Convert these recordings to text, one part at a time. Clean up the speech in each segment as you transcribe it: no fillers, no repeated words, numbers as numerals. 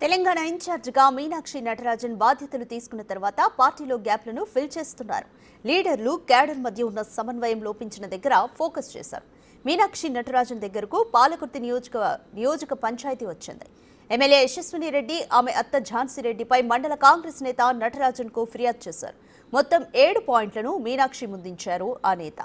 తెలంగాణ ఇన్ఛార్జిగా మీనాక్షి నటరాజన్ బాధ్యతలు తీసుకున్న తర్వాత పార్టీలో గ్యాప్లను ఫిల్ చేస్తున్నారు. లీడర్లు, క్యాడర్ మధ్య ఉన్న సమన్వయం లోపించిన దగ్గర ఫోకస్ చేశారు. మీనాక్షి నటరాజన్ దగ్గరకు పాలకుర్తి నియోజక పంచాయతీ వచ్చింది. ఎమ్మెల్యే యశస్విని రెడ్డి, ఆమె అత్త ఝాన్సీ రెడ్డిపై మండల కాంగ్రెస్ నేత నటరాజన్ కు ఫిర్యాదు చేశారు. మొత్తం 7 పాయింట్లను మీనాక్షి ముందుంచారు ఆ నేత.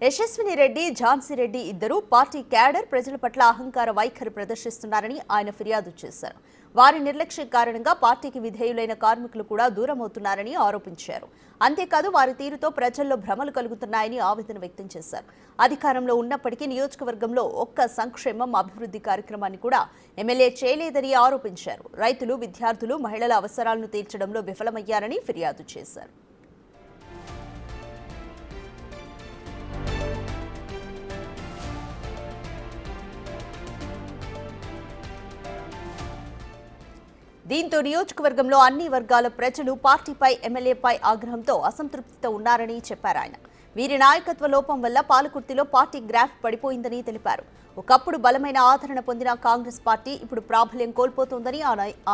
యశస్విని రెడ్డి, ఝాన్సీ రెడ్డి ఇద్దరు పార్టీ క్యాడర్ ప్రజల పట్ల అహంకార వైఖరి ప్రదర్శిస్తున్నారని ఆయన ఫిర్యాదు చేశారు. వారి నిర్లక్ష్యం కారణంగా పార్టీకి విధేయులైన కార్మికులు కూడా దూరమవుతున్నారని ఆరోపించారు. అంతేకాదు వారి తీరుతో ప్రజల్లో భ్రమలు కలుగుతున్నాయని ఆవేదన వ్యక్తం చేశారు. అధికారంలో ఉన్నప్పటికీ నియోజకవర్గంలో ఒక్క సంక్షేమం, అభివృద్ధి కార్యక్రమాన్ని కూడా ఎమ్మెల్యే చేయలేదని ఆరోపించారు. రైతులు, విద్యార్థులు, మహిళల అవసరాలను తీర్చడంలో విఫలమయ్యారని ఫిర్యాదు చేశారు. దీంతో నియోజకవర్గంలో అన్ని వర్గాల ప్రజలు పార్టీపై, ఎమ్మెల్యేపై ఆగ్రహంతో, అసంతృప్తితో ఉన్నారని చెప్పారు ఆయన. వీరి నాయకత్వ లోపం వల్ల పాలకుర్తిలో పార్టీ గ్రాఫ్ పడిపోయిందని తెలిపారు. ఒకప్పుడు బలమైన ఆదరణ పొందిన కాంగ్రెస్ పార్టీ ఇప్పుడు ప్రాబల్యం కోల్పోతోందని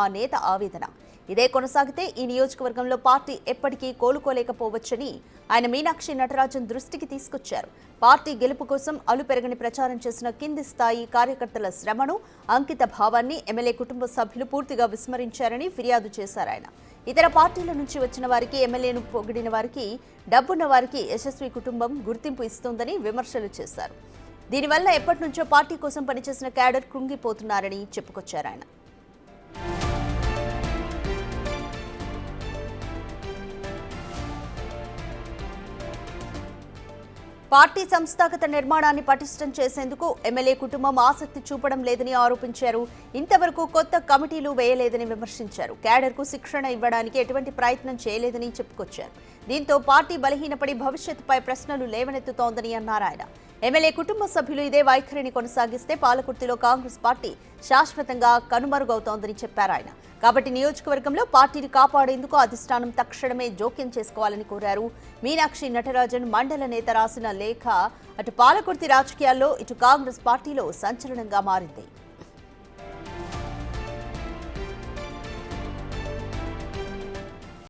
ఆ నేత ఆవేదన. ఇదే కొనసాగితే ఈ నియోజకవర్గంలో పార్టీ ఎప్పటికీ కోలుకోలేకపోవచ్చని ఆయన మీనాక్షి నటరాజన్ దృష్టికి తీసుకొచ్చారు. పార్టీ గెలుపు కోసం అలుపెరగని ప్రచారం చేసిన కింది స్థాయి కార్యకర్తల శ్రమను, అంకిత భావాన్ని ఎమ్మెల్యే కుటుంబ సభ్యులు పూర్తిగా విస్మరించారని ఫిర్యాదు చేశారు ఆయన. ఇతర పార్టీల నుంచి వచ్చిన వారికి, ఎమ్మెల్యేను పొగిడిన వారికి, డబ్బున్న వారికి యశస్వి కుటుంబం గుర్తింపు ఇస్తోందని విమర్శలు చేశారు. దీనివల్ల ఎప్పటి నుంచో పార్టీ కోసం పనిచేసిన క్యాడర్ కృంగిపోతున్నారని చెప్పుకొచ్చారు ఆయన. పార్టీ సంస్థాగత నిర్మాణాన్ని పటిష్టం చేసేందుకు ఎమ్మెల్యే కుటుంబం ఆసక్తి చూపడం లేదని ఆరోపించారు. ఇంతవరకు కొత్త కమిటీలు వేయలేదని విమర్శించారు. క్యాడర్కు శిక్షణ ఇవ్వడానికి ఎటువంటి ప్రయత్నం చేయలేదని చెప్పుకొచ్చారు. దీంతో పార్టీ బలహీనపడి భవిష్యత్తుపై ప్రశ్నలు లేవనెత్తుతోందని అన్నారు ఆయన. ఎమ్మెల్యే కుటుంబ సభ్యులు ఇదే వైఖరిని కొనసాగిస్తే పాలకుర్తిలో కాంగ్రెస్ పార్టీ శాశ్వతంగా కనుమరుగవుతోందని చెప్పారు ఆయన. కాబట్టి నియోజకవర్గంలో పార్టీని కాపాడేందుకు అధిష్టానం తక్షణమే జోక్యం చేసుకోవాలని కోరారు. మీనాక్షి నటరాజన్ మండల నేత రాసిన లేఖ అటు పాలకుర్తి రాజకీయాల్లో, ఇటు కాంగ్రెస్ పార్టీలో సంచలనంగా మారింది.